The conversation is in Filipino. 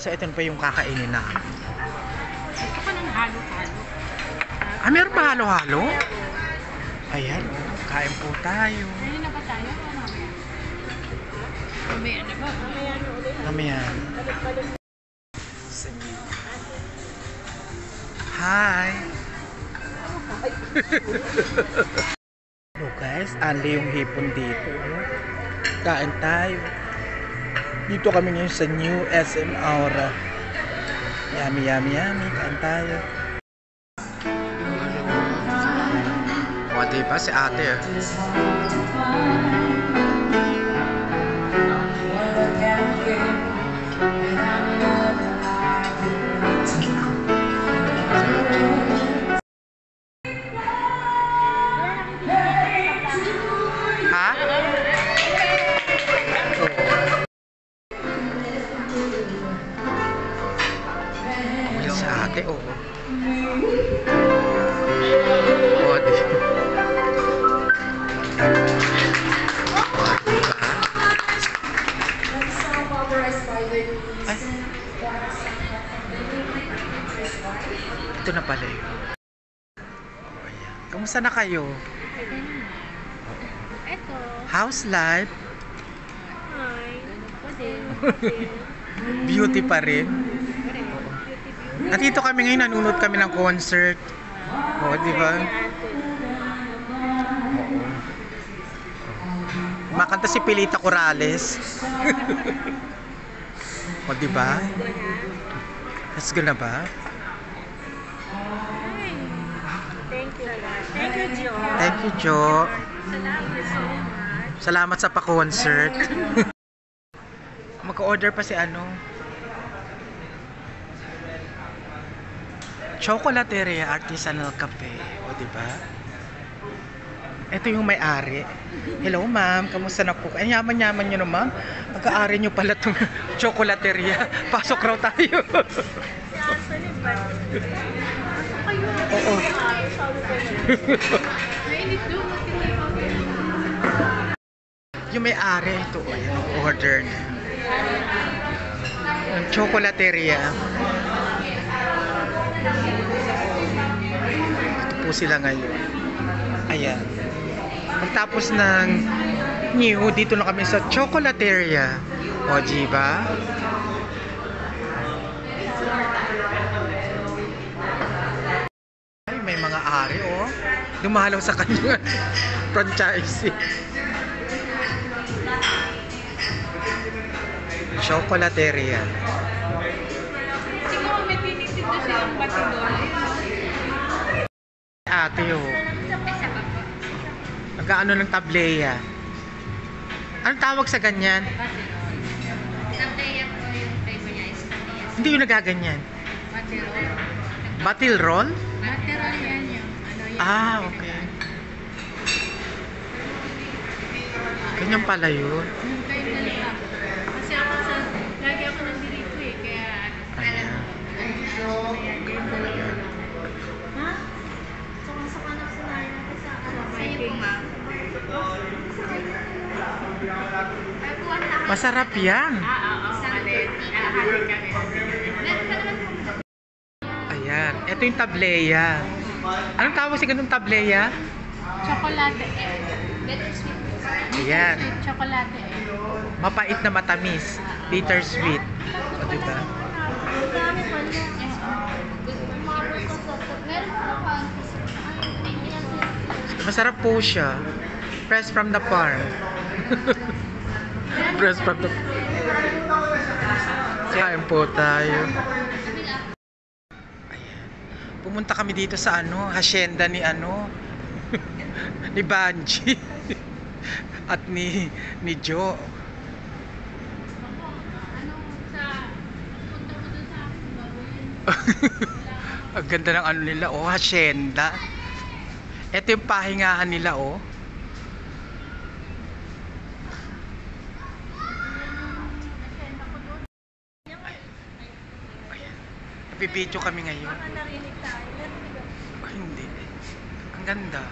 So ito na pa yung kakainin namin. Ito ka ng halo-halo. Meron ba halo-halo? Ayan, kain po tayo. Ayun na ba tayo? Mamaya na ba? Mamaya. Hi! Hello guys, anli yung hipon dito. Kain tayo. Dito kami ngayon sa New SM Aura. Yummy, yummy, yummy. Kain tayo. O, diba si ate? Ha? Amoy si ate, oo. O, diba? Ay. Ito na pala yun. Kamusta na kayo? Ito. House life? Hi. Beauty pa rin. Nandito kami ngayon, nanunod kami ng concert. O, di ba? Makanta si Pilita Corrales. O, di ba? Let's go na ba? Thank you. Thank you, Jo. Thank you, Jo. Salamat so much. Salamat sa pa-concert. Mag-order pa si ano? Chocolateria Artisanal Cafe. O, di ba? Ito yung may-ari. Hello, ma'am. Kamusta na po? Ay, yaman-yaman nyo no, ma'am. Mag-aari nyo pala itong chocolateria. Pasok raw tayo. Oo. Yung may-ari ito. Ayan, order na. Yung chocolateria. Ito po sila ngayon. Ayan. Pagtapos ng new, dito na kami sa chocolateria. O, diba? Ay, may mga ari, oh. Dumalaw sa kanya. Franchising. Chocolateria. Siguro may tinitig na silang batidol. Ate, oh. Nag-ano ng tableya. Anong tawag sa ganyan? Tableya po yung flavor niya is tableya. Hindi yung nagaganyan. Batirol. Batil roll? Batirol yan yung ano yan. Ah, okay. Ganyan pala yun. Kayo na lang. Kasi ako lagi ako nandito eh. Kaya alam Ayan. Ha? Saka nagsanay natin sa hiking, ma'am. Masarap yan. Ayan. Ito yung tableya. Anong tawag sa ganung tableya? Chocolate egg. Ayan. Chocolate egg. Mapait na matamis. Bittersweet. O, diba? Masarap po siya. Fresh from the farm. Fresh from the farm. Kain po tayo. Ayan. Pumunta kami dito sa ano, hacienda ni ano, ni Banji at ni Jo. Ang ganda ng ano nila, oh, hacienda. Ito yung pahingahan nila, oh. Ayan. Nabibidyo kami ngayon. Narinig tayo. Oh, hindi. Ang ganda.